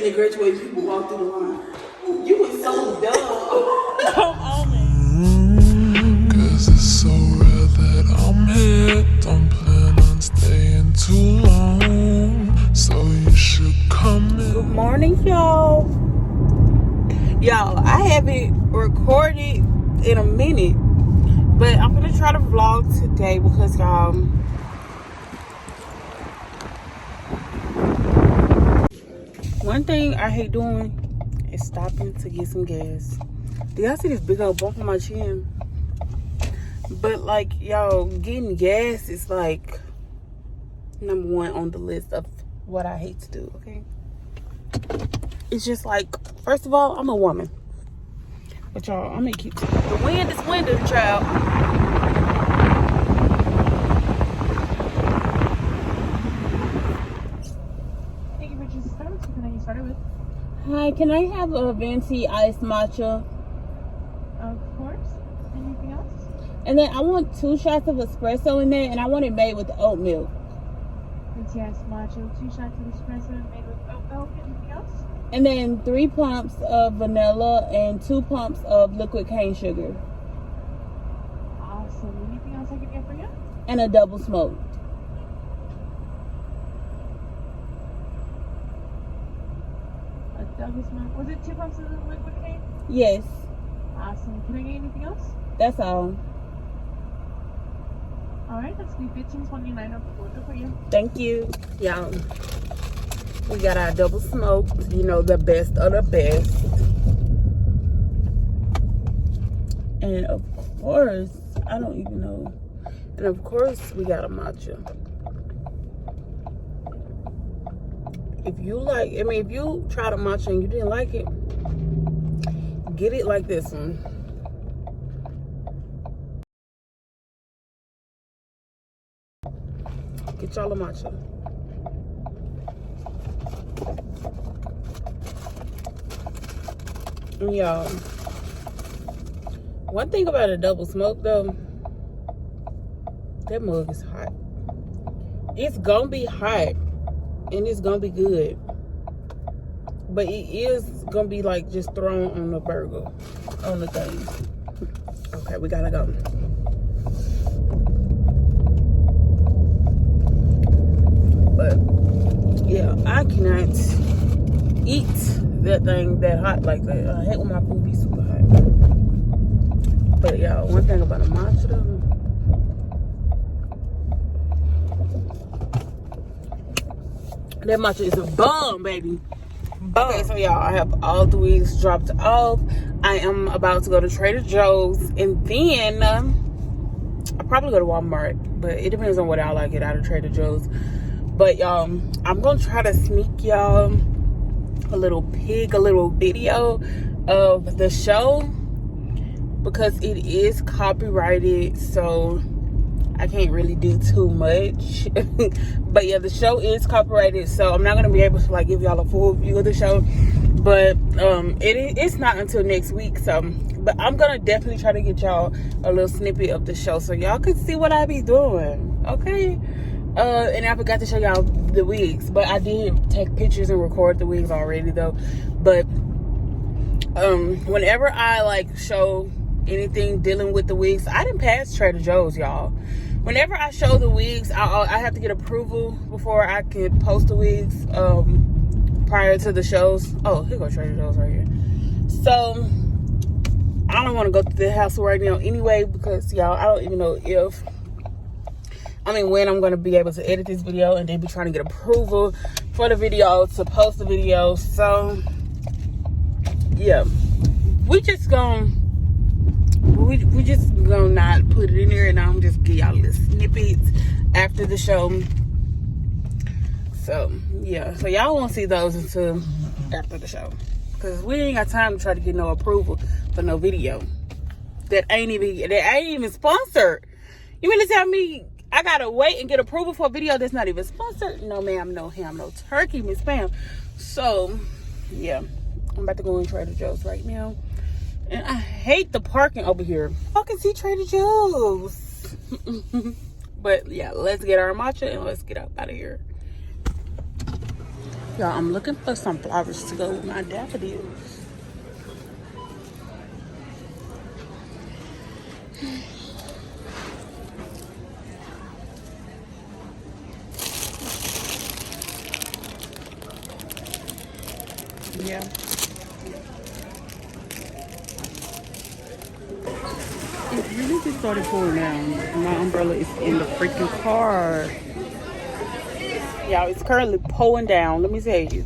and the graduating people walk through the line. You was so dumb. Come on, man. Cause it's so rare that I'm here. Don't plan on staying too long, so you should come in. Good morning, y'all. Y'all, I haven't recorded in a minute, but I'm gonna try to vlog today because one thing I hate doing is stopping to get some gas. Do y'all see this big old bump on my chin? But like, y'all, getting gas is like number one on the list of what I hate to do, okay? It's just like, first of all, I'm a woman. But y'all, I'm gonna keep the wind is winding, child. Thank you for choosing Starbucks. What can I get started with? Hi, can I have a venti iced matcha? Of course. Anything else? And then I want 2 shots of espresso in there, and I want it made with oat milk. It's yes, matcha. 2 shots of espresso made with oat milk. Anything else? And then 3 pumps of vanilla and 2 pumps of liquid cane sugar. Awesome. Anything else I can get for you? And a double smoked. A double smoke. Was it 2 pumps of the liquid cane? Yes, Awesome. Can I get anything else? that's all. Alright, that's going to be $15.29 off the order for you. Thank you. Y'all, we got our double smoked, you know, the best of the best. And of course, I don't even know. And of course, we got a matcha. If you like, I mean, if you tried a matcha and you didn't like it, get it like this one. Get y'all a matcha. And y'all, one thing about a double smoke though, that mug is hot. It's gonna be hot and it's gonna be good, but it is gonna be like just thrown on the burger, on the thing. Okay, we gotta go. But yeah, I cannot eat that thing that hot like that. I hate when my food be super hot. But y'all, one thing about a matcha though, that matcha is a bomb, baby. Bomb. Okay, so y'all, I have all the wigs dropped off. I am about to go to Trader Joe's, and then I'll probably go to Walmart, but it depends on what I like get out of Trader Joe's. But y'all, I'm gonna try to sneak y'all a little video of the show because it is copyrighted, so I can't really do too much. But yeah, the show is copyrighted, so I'm not gonna be able to like give y'all a full view of the show. But it's not until next week, so but I'm gonna definitely try to get y'all a little snippet of the show so y'all can see what I be doing, okay? And I forgot to show y'all the wigs, but I did take pictures and record the wigs already though. But whenever I like show anything dealing with the wigs, I didn't pass Trader Joe's, y'all. Whenever I show the wigs, I have to get approval before I can post the wigs prior to the shows. Oh, here goes Trader Joe's right here. So I don't want to go to the house right now anyway because y'all, I don't even know when I'm going to be able to edit this video and then be trying to get approval for the video to post the video. So yeah, we just gonna not put it in there, and I'm just give y'all little snippets after the show. So yeah, so y'all won't see those until after the show because we ain't got time to try to get no approval for no video that ain't even sponsored. You mean to tell me I gotta wait and get approval for a video that's not even sponsored? No ma'am, no ham, no turkey, Miss Pam. So yeah, I'm about to go in Trader Joe's right now, and I hate the parking over here. I can see Trader Joe's. But yeah, let's get our matcha and let's get out of here. Y'all, I'm looking for some flowers to go with my daffodils. Yeah. It really just started pouring down. My umbrella is in the freaking car. Y'all, it's currently pouring down. Let me tell you.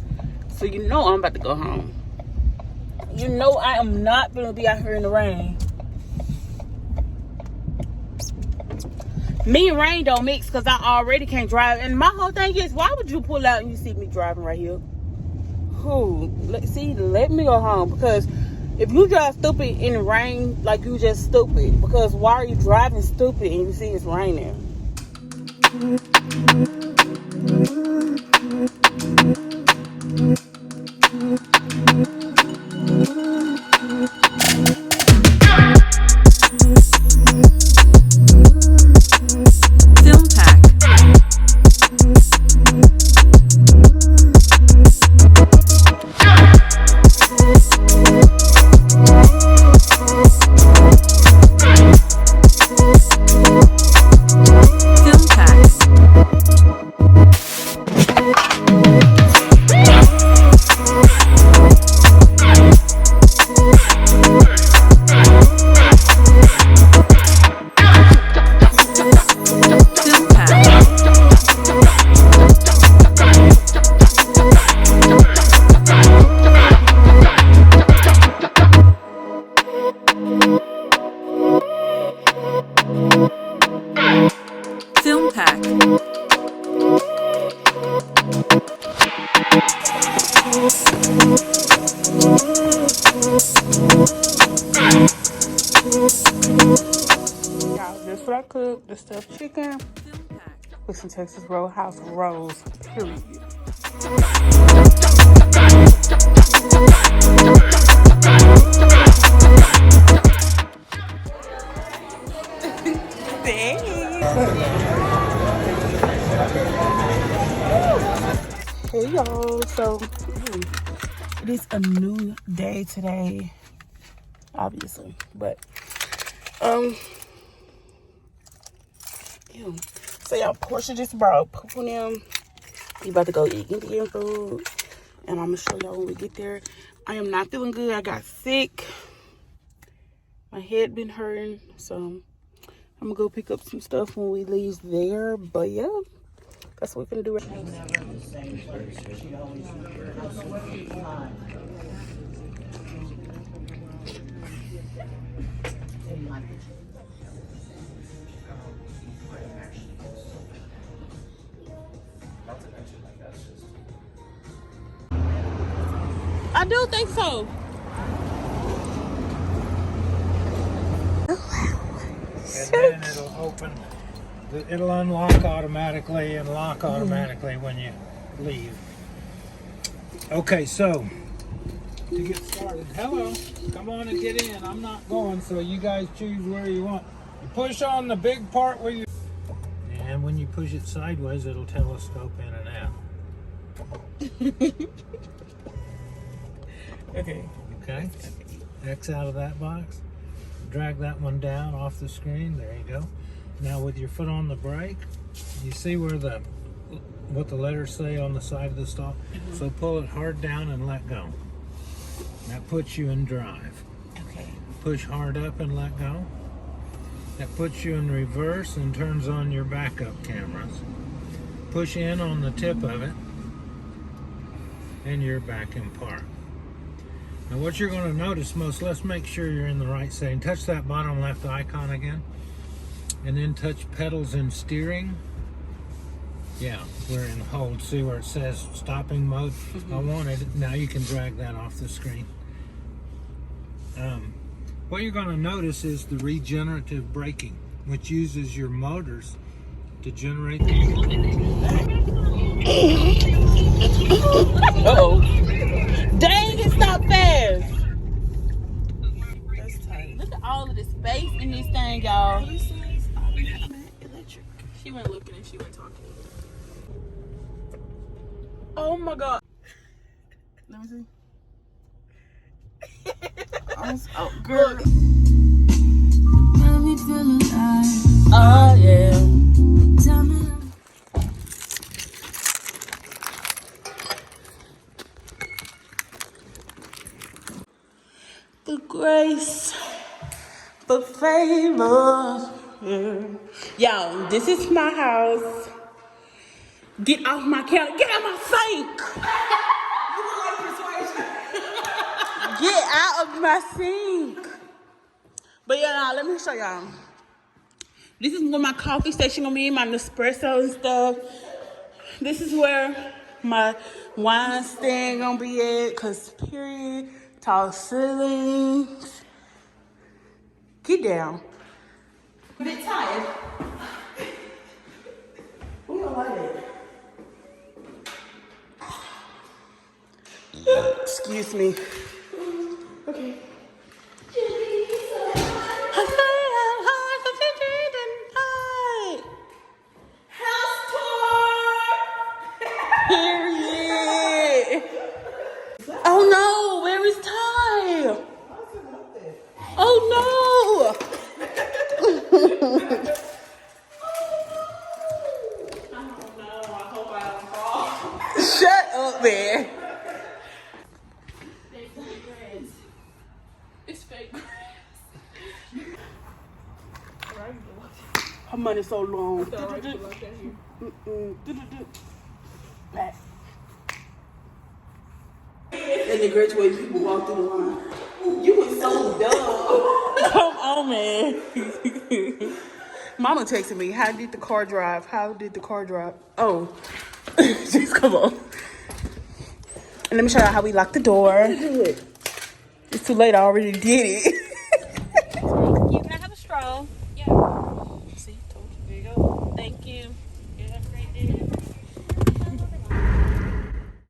So you know I'm about to go home. You know I am not going to be out here in the rain. Me and rain don't mix because I already can't drive. And my whole thing is, why would you pull out and you see me driving right here? Let me go home. Because if you drive stupid in the rain, like you just stupid. Because why are you driving stupid and you see it's raining? That's what I cooked. The stuffed chicken with some Texas Roadhouse rolls, period. Hey y'all, so it is a new day today, obviously, but so y'all, Portia just brought poop on them. We about to go eat Indian food, and I'm gonna show y'all when we get there. I am not feeling good. I got sick. My head been hurting, so I'm gonna go pick up some stuff when we leave there. But yeah, that's what we're gonna do right now. I do think so. And then it'll open, it'll unlock automatically and lock automatically when you leave. Okay, so to get started, hello, come on and get in. I'm not going, so you guys choose where you want. You push on the big part where you, and when you push it sideways, it'll telescope in and out. Okay. Okay. X out of that box. Drag that one down off the screen. There you go. Now with your foot on the brake, you see where what the letters say on the side of the stall? Mm-hmm. So pull it hard down and let go. That puts you in drive. Okay. Push hard up and let go. That puts you in reverse and turns on your backup cameras. Push in on the tip of it and you're back in park. Now what you're going to notice let's make sure you're in the right setting. Touch that bottom left icon again. And then touch pedals and steering. Yeah, we're in hold. See where it says stopping mode? Mm-hmm. I want it. Now you can drag that off the screen. What you're going to notice is the regenerative braking, which uses your motors to generate the... Uh-oh. Dang, it stopped fast. That's tight. Look at all of the space in this thing, y'all. This is electric. She went looking and she went talking. Oh my God. me see. Oh, girl. Oh, yeah. The grace, the favor. Yo, this is my house. Get off my couch. Get out my sink. Get out of my sink. But yeah, nah, let me show y'all. This is where my coffee station gonna be, my Nespresso and stuff. This is where my wine stand gonna be at, cause period, tall ceilings. Get down. A bit tired. We don't like it. Excuse me. Okay. House tour. Period. Oh no, where is Ty? Oh no. Shut up, man. It's fake grass. Her money's so long. Back. And the graduated people walk through the line. You was so dumb. Come on, man. Mama texted me. How did the car drive? How did the car drive? Oh, just come on. And let me show you how we lock the door. Do it. It's too late. I already did it. You can I have a straw. Yeah. See, told you. There you go. Thank you.